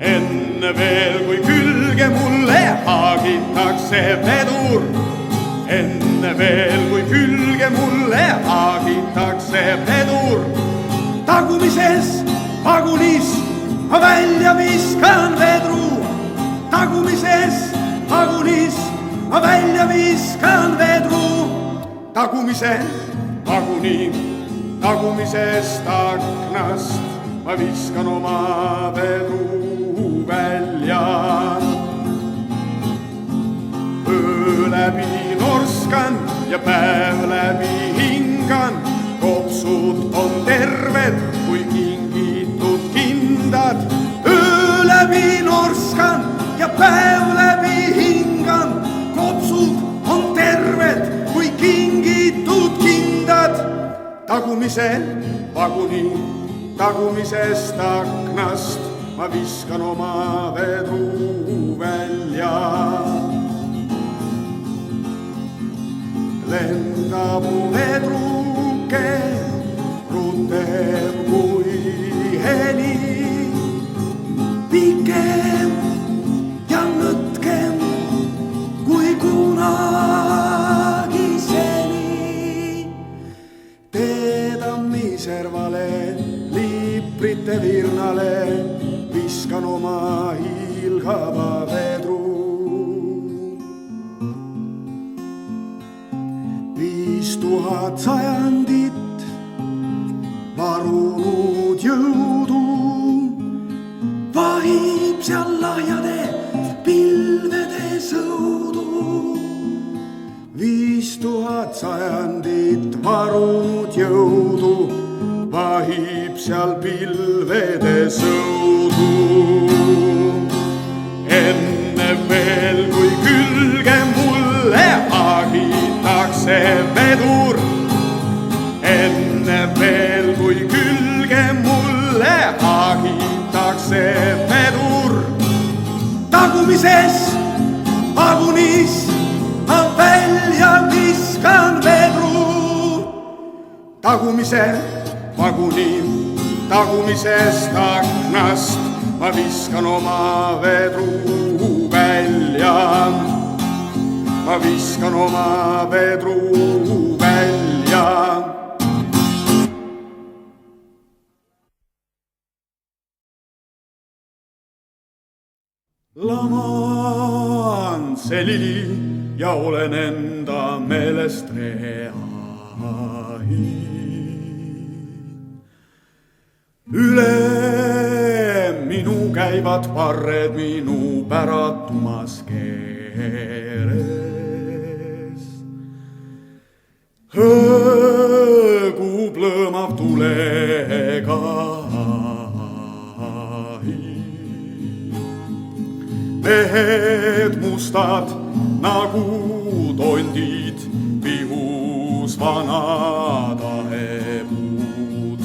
enne veel, kui külge mulle haagitakse vedur. Enne veel, kui külge mulle haagitakse vedur. Tagumises vagunis ma välja viskan vedru. Tagumises vagunis ma välja viskan vedru. Tagumise vaguni tagumisest aknast ma viskan oma vedru välja. Öö läbi norskan ja päev läbi hingan. Kopsud on terved kui kingitud kindad. Öö läbi norskan ja päev läbi hingan. Kopsud on terved kui kingitud kindad. Tagumise vaguni tagumisest aknast ma viskan oma vedru välja. Lendab mu vedruke, rutem kui heli. Pikem ja nõtkem kui kunagi seni. Teedammi servale, liiprite virnale viskan oma hiilgava vedru. 5000 sajandit varunud jõudu vahib seal lahjade pilvede sõudu. 5000 sajandit varunud jõudu vahib seal pilvede sõudu. Enne veel, kui külge mulle haagitakse vedur. Enne veel, kui külge mulle haagitakse vedur. Tagumises vagunis ma välja viskan vedru. Tagumise vaguni tagumisest aknast ma viskan oma vedru välja. Ma viskan oma vedru välja. Lama on see lili ja olen enda meelest reahi. Üle minu käivad parred minu päratumas keeres. Hõõgub lõõmav tulega. Mehed mustad nagu tondid, pihus vanad ahepuud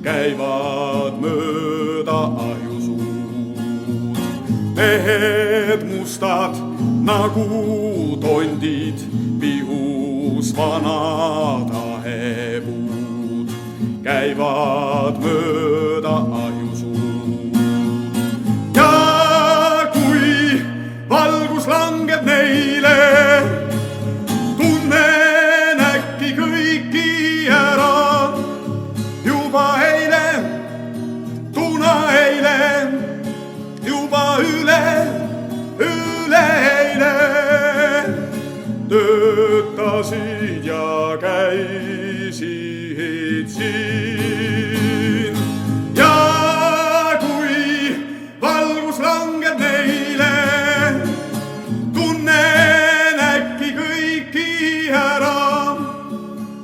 käivad mööda ahjusuud. Mehed mustad nagu tondid, pihus vanad ahepuud käivad mööda ahjusuud. Ja kui valgus langeb neile, tunnen äkki kõiki ära. Juba eile, tunaeile, juba üleeile töötasid ja käisid siin. Ja kui valgus langeb neile, tunnen äkki kõiki ära.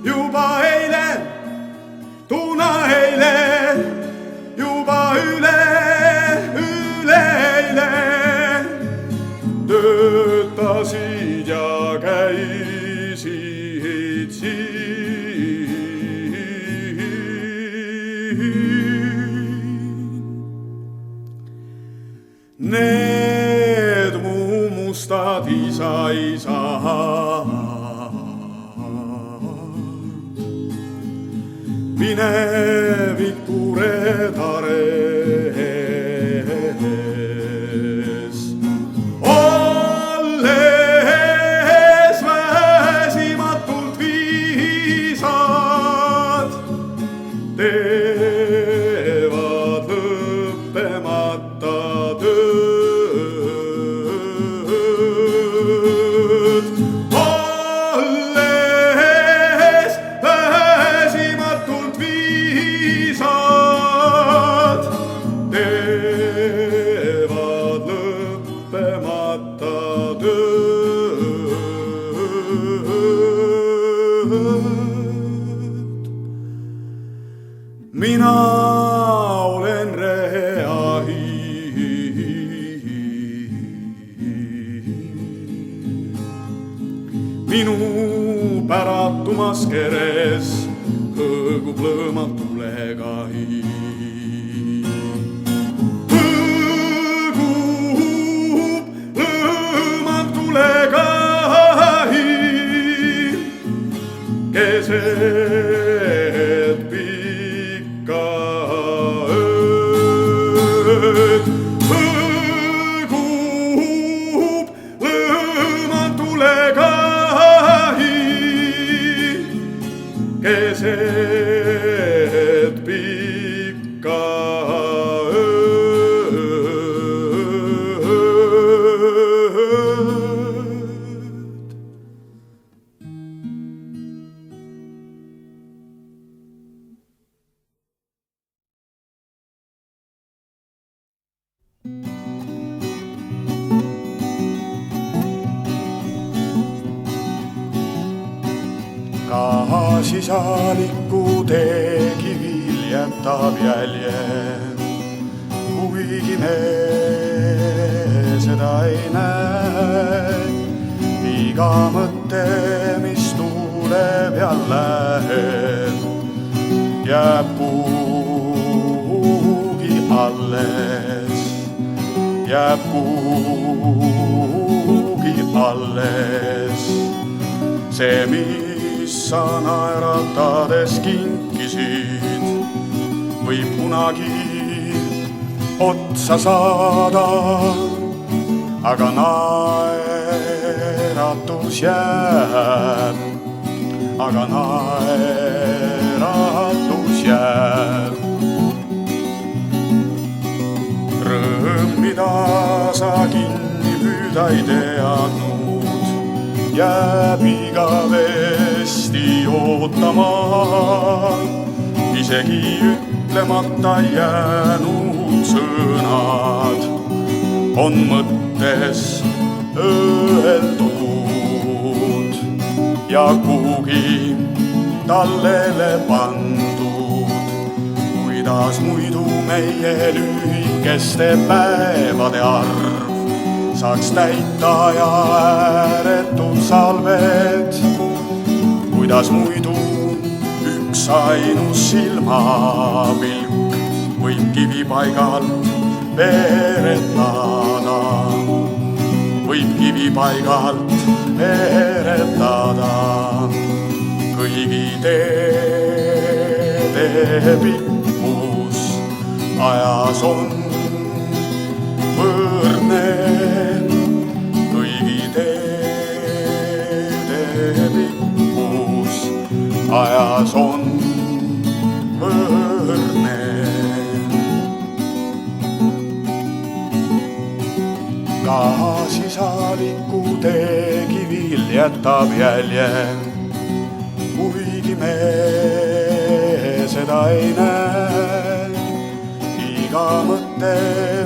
Juba eile, tunaeile, juba üleeile töötasid ja käisid siin. Need mu mustad isa-isad mineviku redared. keres hõõgub lõõmab tulega hiin. Hõõgub lõõmab tulega hiin keset pikka ööd. Hõõgub lõõmab tulega hiin keset pikka gaasisaaliku teekivil jätab jälje, kuigi me seda ei näe. Iga mõte, mis tuleb ja läheb, jääb kuhugi alles, jääb kuhugi alles. See, mis sa naeratades kinkisid, võib kunagi otsa saada, aga naeratus jääb, aga naeratus jääb. Rõõm, mida sa kinni püüda ei teadnud, jääb igavesti ootama. Isegi ütlemata jäänud sõnad on mõttes öeldud ja kuhugi tallele pandud. Kuidas muidu meie lühikeste päevade arv saaks täita ja ääretud salved, kuidas muidu üks ainus silmapilk võib kivipaigalt veeretada, võib kivipaigalt veeretada. Kõigi teede pikkus ajas on võrdne, kõigi teede pikkus ajas on võrdne. Gaasisaaliku teekivil jätab jälje, kuigi me seda ei näe. Iga mõte,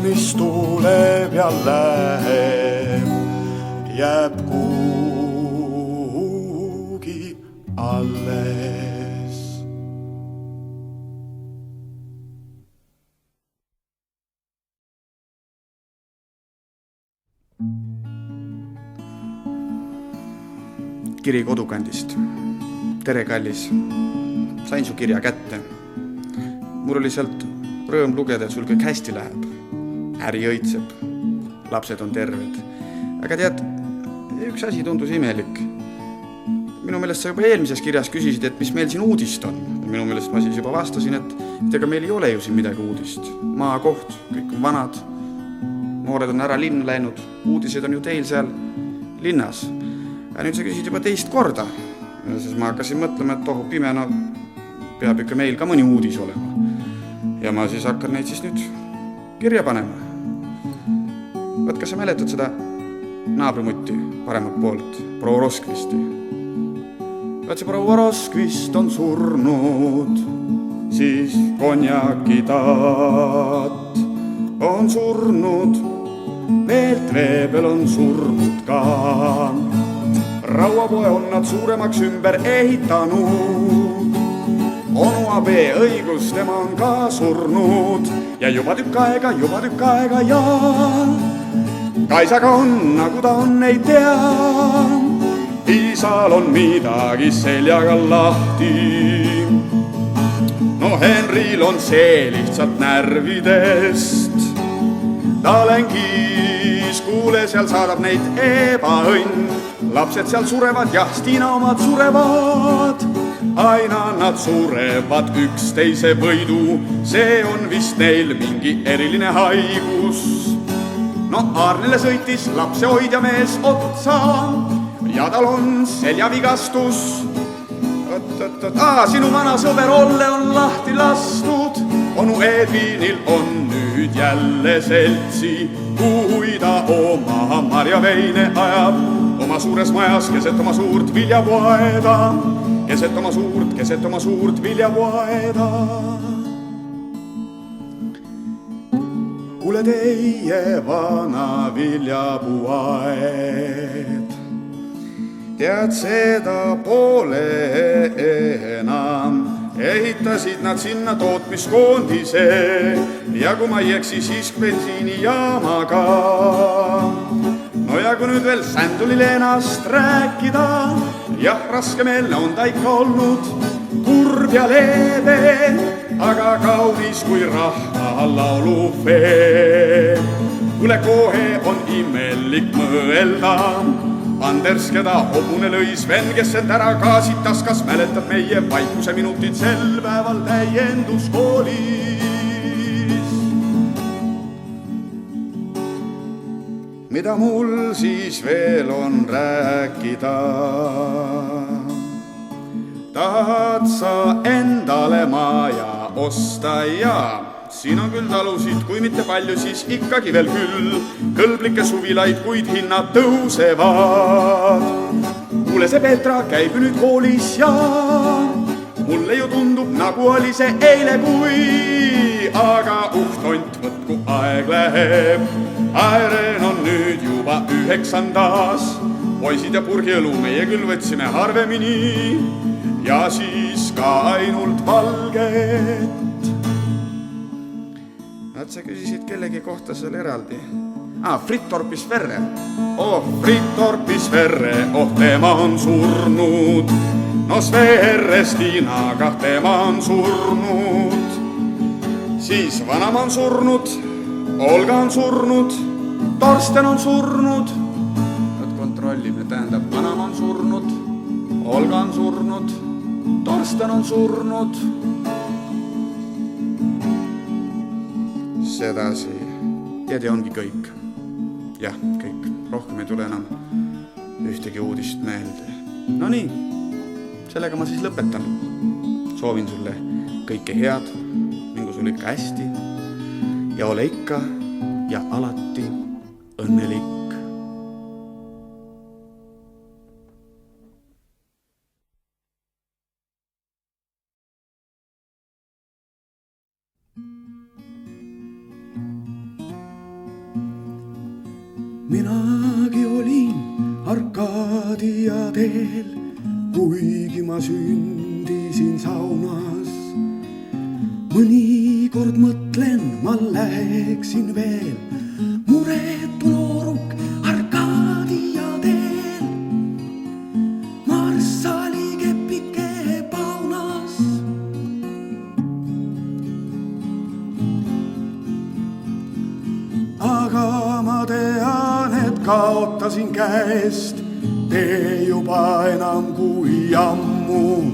mis tuleb ja läheb, jääb kuhugi alles. Kiri kodukandist. Tere, kallis. Sain su kirja kätte. Mul oli sealt rõõm lugeda, et sul kõik hästi läheb. Äri õitseb. Lapsed on terved. Aga tead, üks asi tundus imelik. Minu meelest sa juba eelmises kirjas küsisid, et mis meil siin uudist on. Minu meelest ma siis juba vastasin, et ega meil ei ole ju siin midagi uudist. Maakoht, kõik on vanad. Noored on ära linna läinud. Uudised on ju teil seal linnas. Ja nüüd sa küsid juba teist korda. Ja siis ma hakkasin mõtlema, et tohu pimena peab ikka meil ka mõni uudis olema. Ja ma siis hakkan neid siis nüüd kirja panema. Võt, kas sa mäletad seda naabrimutti paremat poolt, proua Roskvisti? Võt, see proua Roskvist on surnud, siis konjakitaat on surnud, meelt veebel on surnud ka. Rauapoe on nad suuremaks ümber ehitanud, onu abe õigus tema on ka surnud ja juba tükk aega ja Kaisaga on, nagu ta on, ei tea. isal on midagi seljaga lahti. No Henril on see lihtsalt närvidest. Ta längis, kuule, seal saadab neid ebaõnn. Lapsed seal surevad ja Stiina omad surevad. Aina nad surevad üksteise võidu. See on vist neil mingi eriline haigus. No Aarnile sõitis lapse hoidja mees otsa ja tal on seljavigastus. Sinu vana sõber Olle on lahti lastud. Onu Edvinil on nüüd jälle seltsi, kui ta oma marjaveine ajab oma suures majas keset oma suurt viljapoeda. Keset oma suurt viljapoeda. Kuule teie vana viljapuaed, tead seda pole enam. Ehitasid nad sinna tootmiskoondise ja kui ma ei eksi, siis bensiinijaamaga. No ja kui nüüd veel Sändulile ennast rääkida, jah, raskemeelne on ta ikka olnud, kurb ja leebe, aga kaunis kui rahva laulufee. Kuule kohe on imelik mõelda, Anders, keda hobune lõi Sven, kes end ära kaasitas, kas mäletab meie vaikuse minutit sel päeval täienduskoolis? Mida mul siis veel on rääkida? Tahad sa endale maja osta ja siin on küll talusid, kui mitte palju, siis ikkagi veel küll kõlblikke suvilaid, kuid hinnad tõusevad. Kuule, see Petra käib ju nüüd koolis ja mulle ju tundub, nagu oli see eile, kui aga tont, võtku aeg läheb. Aeren on nüüd juba 9. Poisid ja purgiõlu meie küll võtsime harvemini ja siis ka ainult valget. Nad sa küsisid kellegi kohta seal eraldi. Frittorpis Verre. Frittorpis Verre, tema on surnud. No Sverre Stiinaga, tema on surnud. Siis Vanamaa on surnud, Olga on surnud, Torsten on surnud. Nad kontrollib, tähendab, Vanamaa on surnud, Olga on surnud, Torsten on surnud. Sedasi. Ja te ongi kõik. Jah, kõik. Rohkem ei tule enam ühtegi uudist meelde. No nii, sellega ma siis lõpetan. Soovin sulle kõike head, mingu sul ikka hästi ja ole ikka ja alati õnnelik. Minagi olin Arkadia teel, kuigi ma sündisin saunas. Mõnikord mõtlen, ma läheksin veel muretu nooruk Arkadia teel. Marssali kepike paunas. Aga ma tean, et kaotasin käest tee juba enam kui ammu.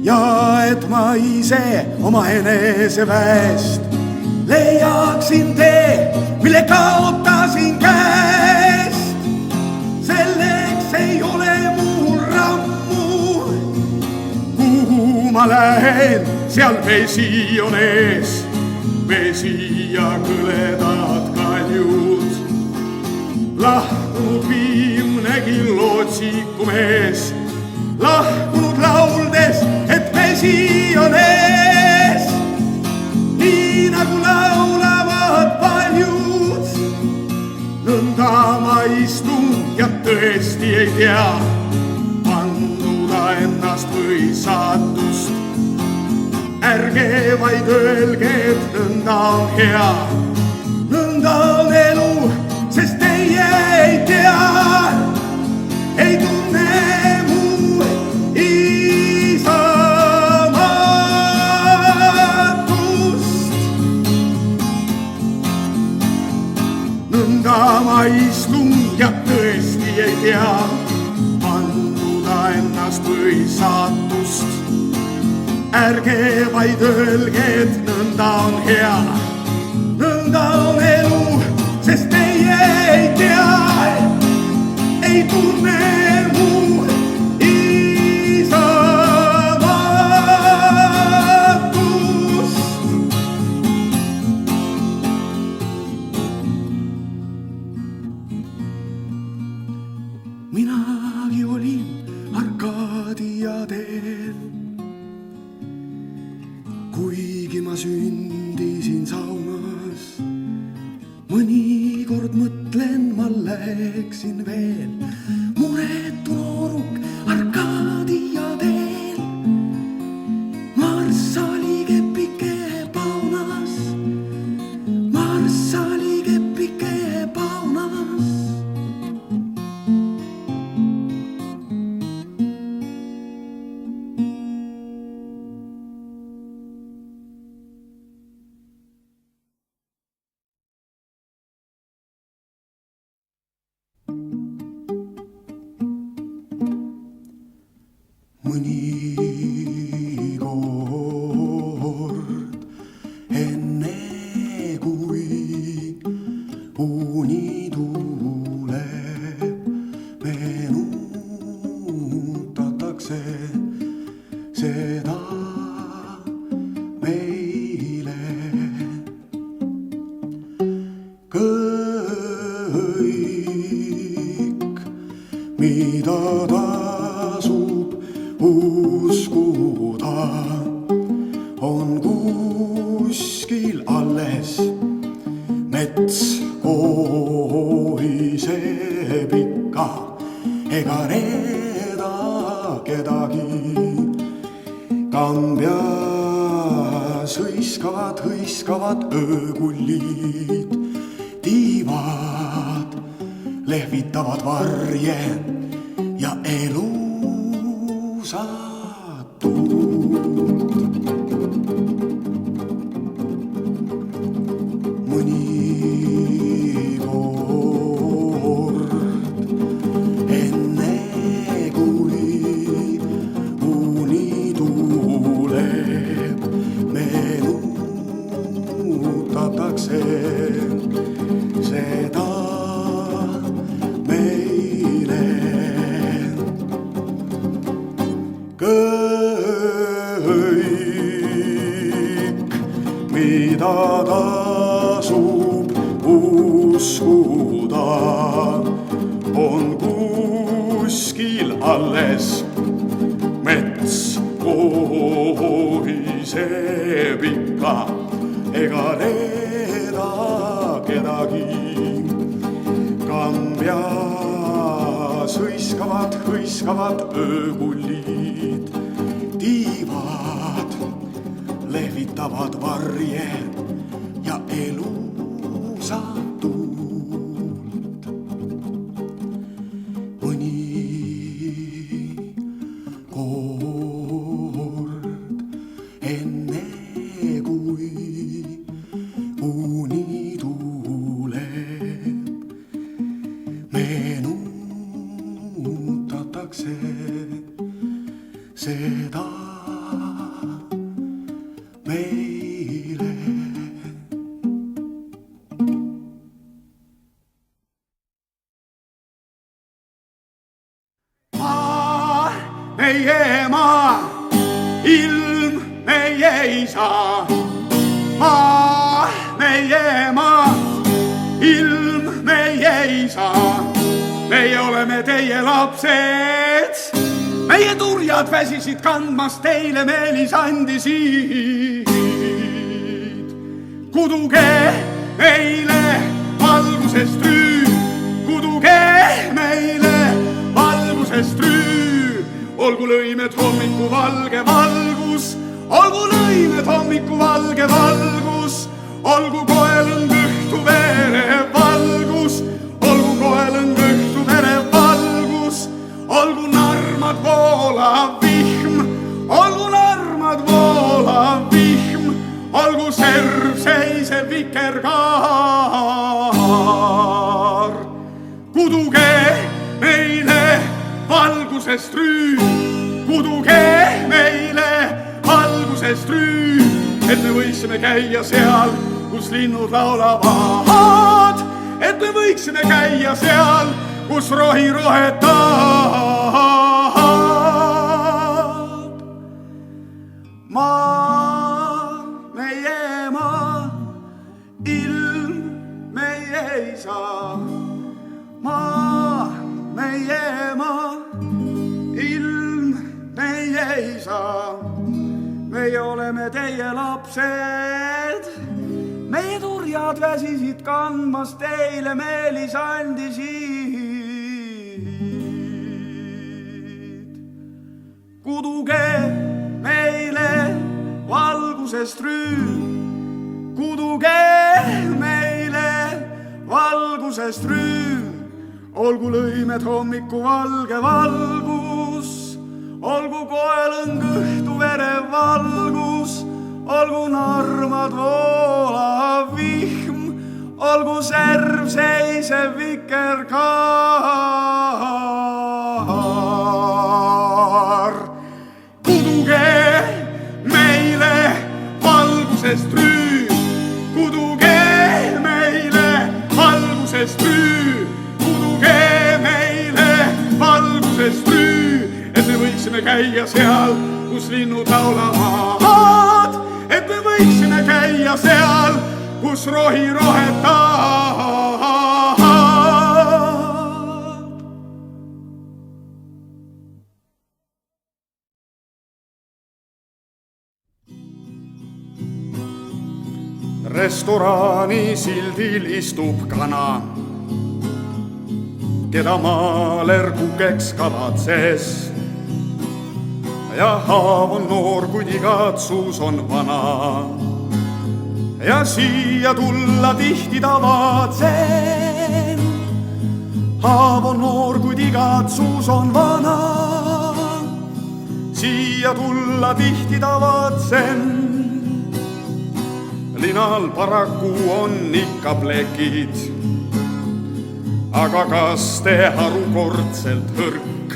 Ja et ma ise oma eneseväest leiaksin tee, mille kaotasin käest. Selleks ei ole mul rammu. Kuhu ma lähen, seal vesi on ees. Vesi ja kõledad kaljud. Lahkunud viimnegi lootsikumees. Lahkunud lauldes, et vesi on ees. Nii nagu laulavad paljud. Nõnda ma istun ja tõesti ei tea, vanduda ennast või saatust. Ärge vaid öelge, et nõnda on hea. Nõnda on elu, sest teie ei tea. Ei tule ma istun ja tõesti ei tea vanduda ennast või saatust. Ärge vaid öelge, et nõnda on hea, nõnda on elu, sest teie ei tea, ei tunne mu minagi olin Arkadia teel, kuigi ma sündisin saunas. Mõnikord mõtlen, ma läksin veel muretu nooruk Arkadia teel. Marssali kepike paunas, Marssali kepike paunas. Mõnikord enne kui uni tuleb, meenutatakse seda meile. Kõik, mida tasub uskuda, on kuskil alles. Mets kohiseb ikka, ega reeda kedagi. Kambjas hõiskavad öökullid, tiivad lehvitavad varje ja elu mõnikord enne kui uni tuleb, meenutatakse seda meile. Kõik, mida tasub uskuda, on kuskil alles. Mets kohiseb ikka, ega reeda kedagi. Kambjas hõiskavad öökullid, tiivad lehvitavad varje ja elu satult. Mõnikord enne kui uni tuleb, meenutatakse seda meile. Maa, meie maa, ilm meie isa. Maa, meie maa, ilm meie isa. Meie oleme teie lapsed, meie turjad väsisid kandmast teile meelisandisid. Kuduge meile valgusest rüü, kuduge meile valgusest rüü. Olgu lõimed hommiku valge valgus, olgu lõimed hommiku valge valgus, olgu koelõng õhtu verev valgus, olgu koelõng õhtu verev valgus, olgu narmad voolav vihm, olgu narmad voolav vihm, olgu serv seisev vikerkaar. valgusest rüü, kuduge meile valgusest rüü, et me võiksime käia seal, kus linnud laulavad, et me võiksime käia seal, kus rohi rohetab. Maa, meie maa, ilm meie isa. Maa, meie maa, ilm meie isa. Meie oleme teie lapsed, meie turjad väsisid kandmast teile meelisandisid. Kuduge meile valgusest rüü, kuduge meile valgusest rüü, olgu lõimed hommiku valge valgus, olgu koelõng õhtu verev valgus, olgu narmad voolav vihm, olgu serv seisev vikerkaar. Kuduge meile valgusest rüü, kuduge meile valgusest rüü, kuduge meile valgusest rüü, et me võiksime käia seal, kus linnud laulavad, et me võiksime käia seal, kus rohi rohetab. Restorani sildil istub kana, keda maaler kukeks kavatses. Ja haav on noor, kuid igatsus on vana. Ja siia tulla tihti tavatsen. Haav on noor, kuid igatsus on vana. Siia tulla tihti tavatsen. Linal paraku on ikka plekid, aga kas te harukordselt hõrk?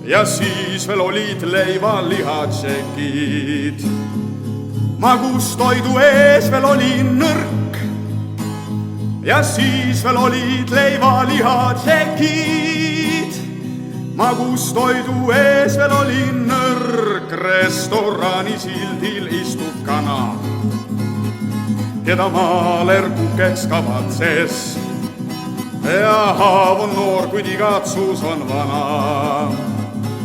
Ja siis veel olid leivalihatšekid. Magustoidu ees veel oli nõrk. Ja siis veel olid leivalihatšekid. Magustoidu ees veel oli nõrk. Restorani sildil istub kana, keda maaler kukeks kavatses. Ja haav on noor, kuid igatsus on vana.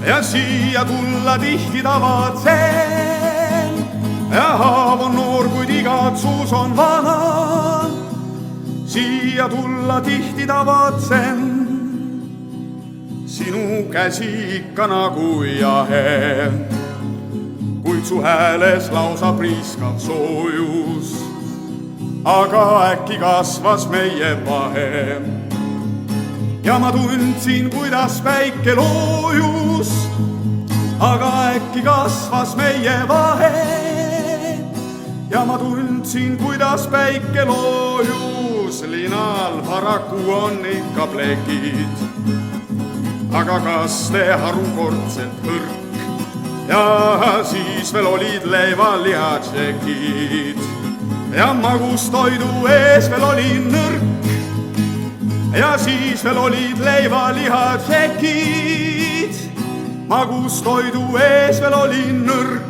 Ja siia tulla tihti tavatsen. Ja haav on noor, kuid igatsus on vana. Siia tulla tihti tavatsen. Sinu käsi ikka nagu jahe, kuid su hääles lausa priiskav soojus. Aga äkki kasvas meie vahe ja ma tundsin, kuidas päike loojus. Aga äkki kasvas meie vahe ja ma tundsin, kuidas päike loojus. Linal paraku on ikka plekid, aga kas te harukordselt hõrk? Ja siis veel olid leivalihatšekid. Ja magustoidu ees veel oli nõrk. Ja siis veel olid leivalihatšekid. Magustoidu ees veel oli nõrk.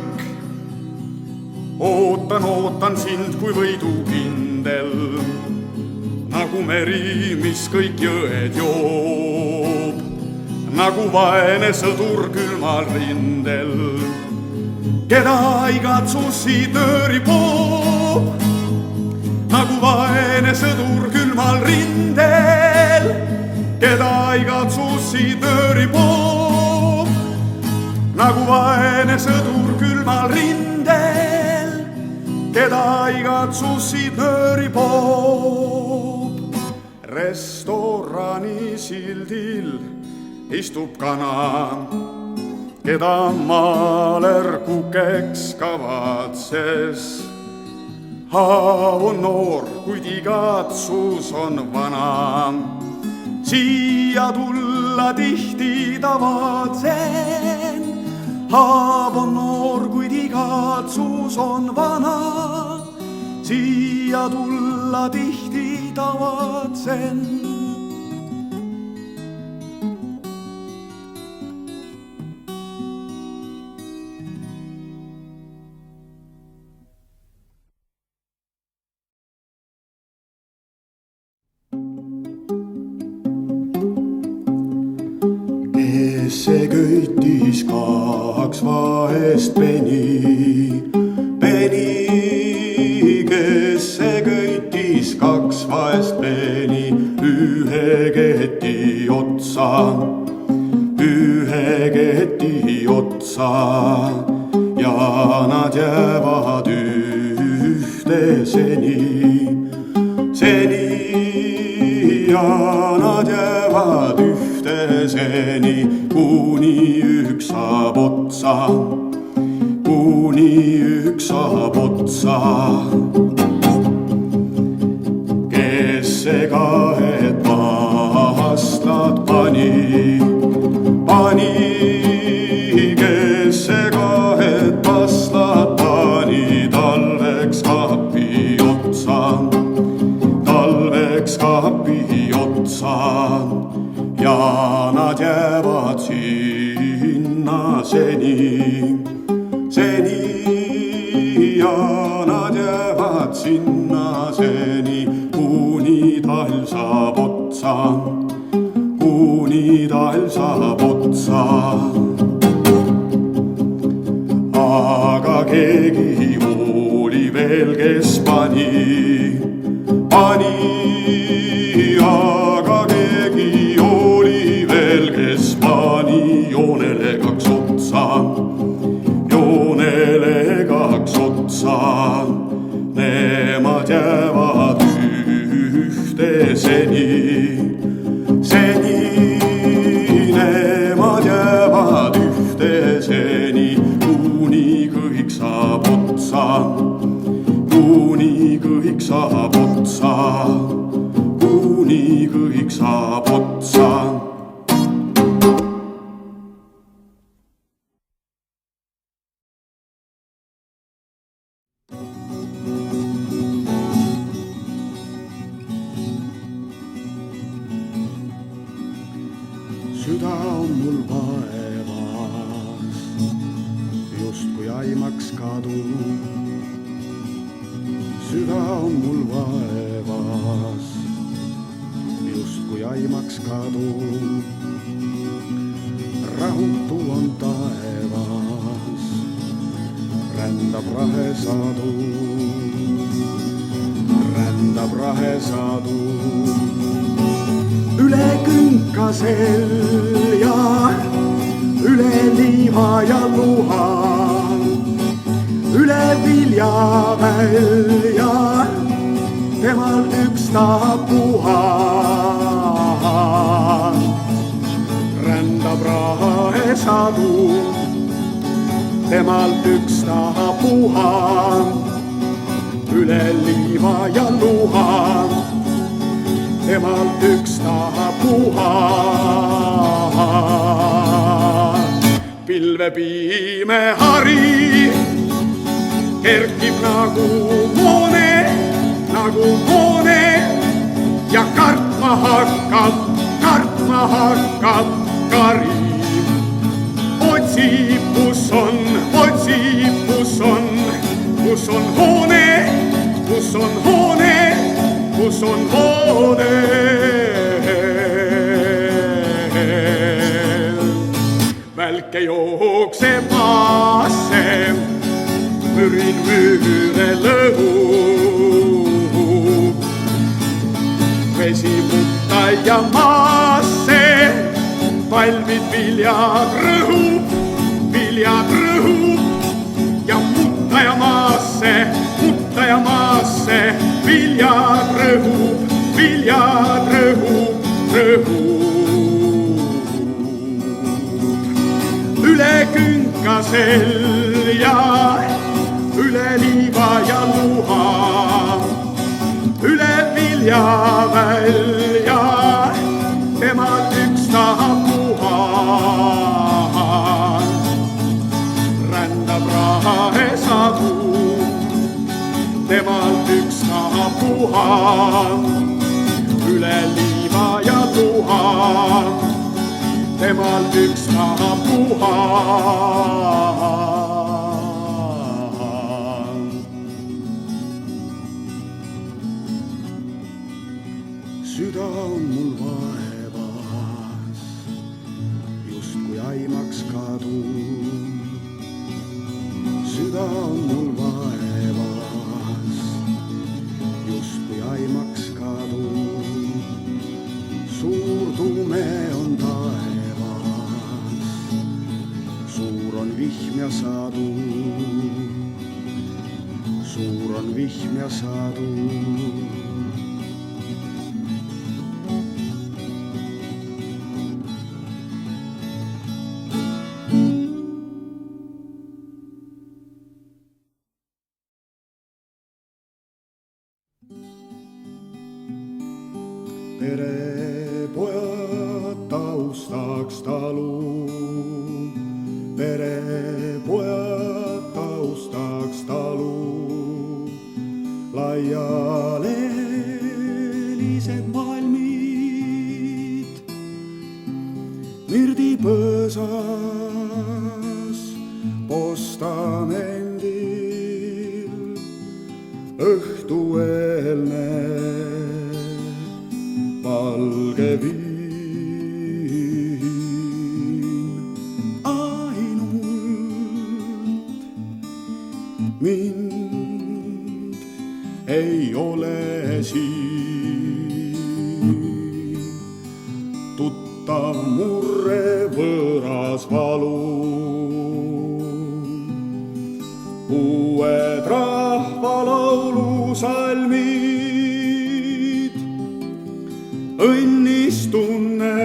Ootan sind kui võidukindel, nagu meri, mis kõik jõed joob. Nagu vaene sõdur külmal rindel, keda igatsusi nööri poob. Nagu vaene sõdur külmal rindel, keda igatsusi nööri poob. Nagu vaene sõdur külmal rindel, keda igatsusi nööri poob. Restorani sildil istub kana, keda maaler kukeks kavatses. Haav on noor, kuid igatsus on vana. siia tulla tihti tavatsen. Haav on noor, kuid igatsus on vana. Siia tulla tihti tavatsen. Se köitis kaks vahest peni, kes se köitis kaks vahest peni, ühe keti otsa ja nad jäävad ühteseni, ja nad jäävad ühteseni, kuni üks saab otsa, kes see kahed pastlad pani, kes see kahed pastlad pani, talveks kapi otsa ja nad jäävad sinna seni, ja nad jäävad sinna seni, kuni talv saab otsa, aga keegi oli veel, kes pani, aga keegi oli veel, kes pani joonele kaks otsa, nemad jäävad ühteseni, nemad jäävad ühteseni, kuni kõik saab otsa, kuni kõik saab otsa. Süda on mul vaevas, justkui aimaks kadu. Süda on mul vaevas, justkui aimaks kadu. Rahutu on taevas, rändab rahesadu. Üle künkasel ja üle liiva ja luha, üle viljavälja, temal ükstapuha. Rändab rahesadu, temalt ükstapuha, üle liiva ja luha, temalt ükstapuha. Pilvepiime hari kerkib nagu moone ja kartma hakkab kari. Otsib, kus on hoone, kus on hoone. Välke jookseb maasse, mürin müüre lõhub. Vesi mutta ja maasse, palvid viljad rõhub ja mutta ja maasse, viljad rõhub. Üle künkasel ja üle liiva ja luha, üle viljavälja, temal ükstapuha üle liiva ja tuha, temal ükstapuha. Süda on mul vaevas, justkui aimaks kadun. Süda on mul vaevas, justkui aimaks kadun. Suur tume on taevas, suur on vihm ja sadu, suur on vihm ja sadu. Perepojad taustaks talu, perepojad taustaks talu. Laialeelised palmid mürdipõõsas postamendil, õhtueelne valge viin. Ainult mind ei ole siin, tuttav murre, võõras valu. Uued rahvalaulu salmid, õnnistunne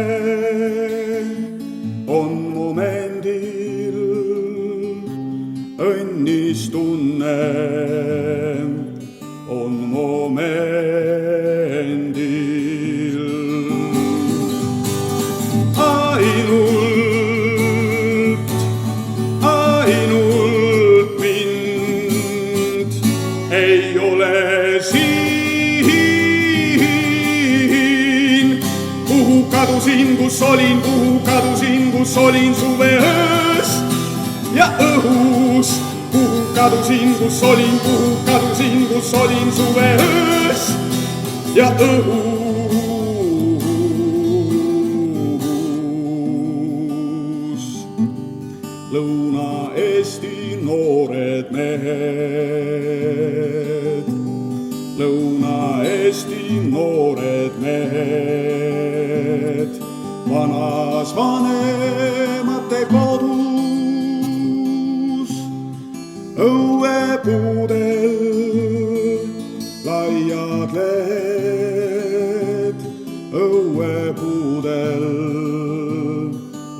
on momendil, õnnistunne on momendil. Ainult mind ei ole siin. Kuhu kadusin, kus olin, kuhu kadusin, kus olin suveöös ja õhus. Kuhu kadusin, kus olin, kuhu kadusin, kus olin suveöös ja õhus. Lõuna-Eesti noored mehed, Lõuna-Eesti noored mehed, vanas vanemate kodus, õuepuudel laiad lehed, õuepuudel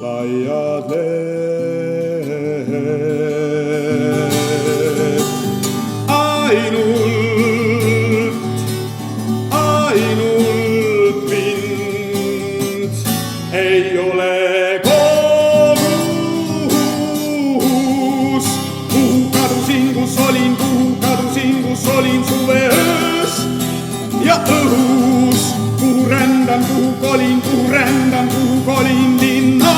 laiad lehed. Ainult mind ei ole kodus. Kuhu kadusin, kus olin, kuhu kadusin, kus olin suveöös ja õhus. Kuhu rändan, kuhu kolin, kuhu rändan, kuhu kolin linna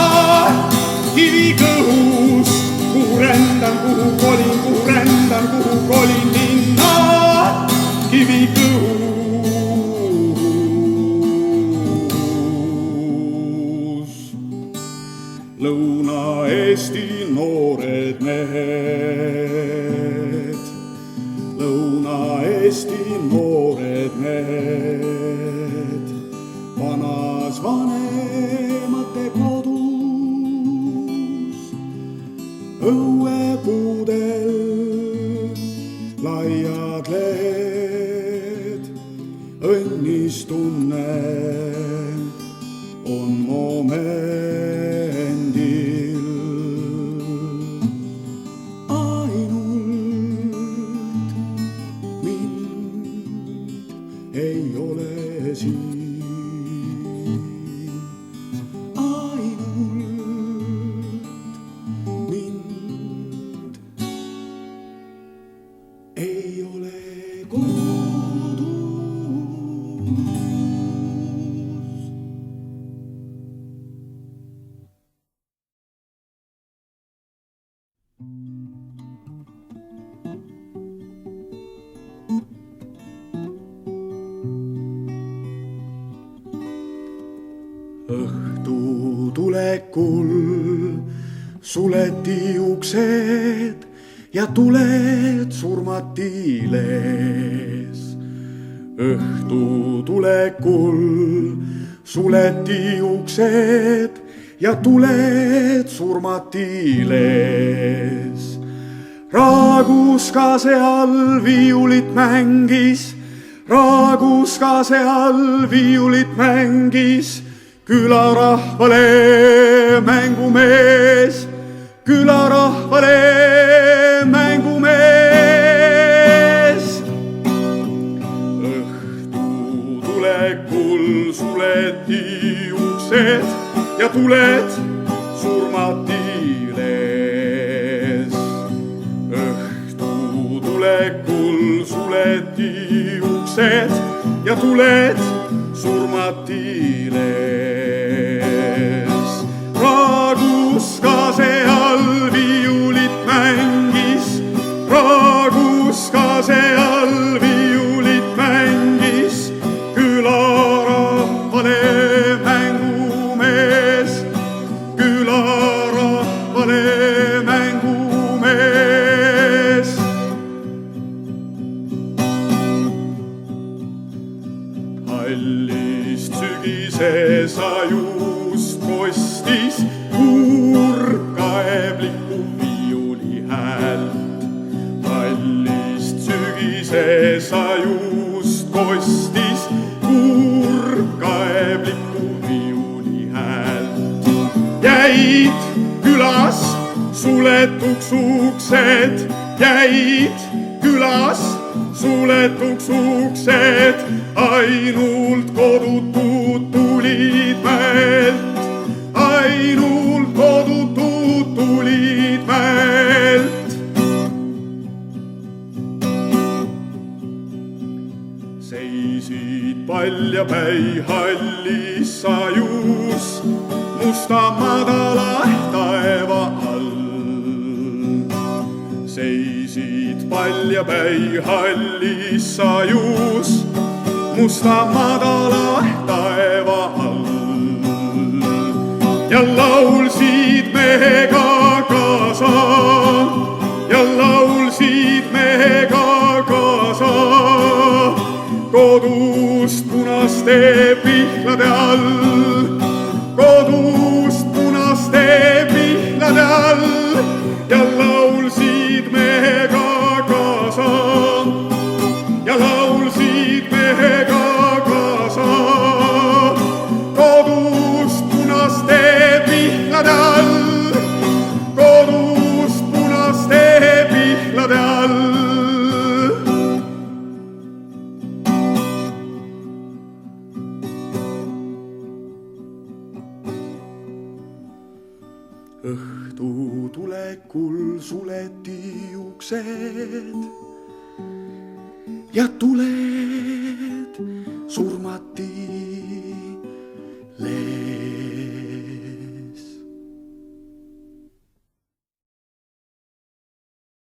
kivikõhus. Kuhu rändan, kuhu kolin, kuhu rändan, kuhu kolin linna kivikõhus. Lõuna-Eesti noored mehed, Lõuna-Eesti noored mehed, vanas vanemate kodus, õuepuudel laiad lehed, õnnistunne on momendil. Ainult mind ei ole siin. Ainult mind ei ole tulekul suleti uksed ja tuled surmati lees. Õhtu tulekul suleti uksed ja tuled surmati lees. Raaguska seal viiulit mängis, raaguska seal viiulit mängis, külarahvale mängumees, külarahvale mängumees. Õhtu tulekul suleti uksed ja tuled surmati lees. Õhtu tulekul suleti uksed ja tuled surmati lees. Raaguska seal viiulit mängis, raaguska seal viiulit mängis, külarahvale mängumees, külarahvale mängumees. Hallist sügise sajust kostis kuur kaebliku viiuli häält. Hallist sügise sajust kostis kuur kaebliku viiuli häält. Jäid külas suletuks uksed, jäid külas suletuks uksed, ainult kodutud tulid mäelt, ainult kodutud tulid mäelt. Seisid paljapäi hallis sajus, musta madala taeva all. Seisid paljapäi hallis sajus, musta madala taeva all. Ja laulsid mehega kaasa, ja laulsid mehega kaasa, kodust punaste pihlade all, kodust punaste pihlade all. Ja laulsid mehega kaasa, ja laulsid mehega kaasa, kodust punaste pihlade all, kodust punaste pihlade all. Õhtu tulekul suleti uksed ja tuled surmati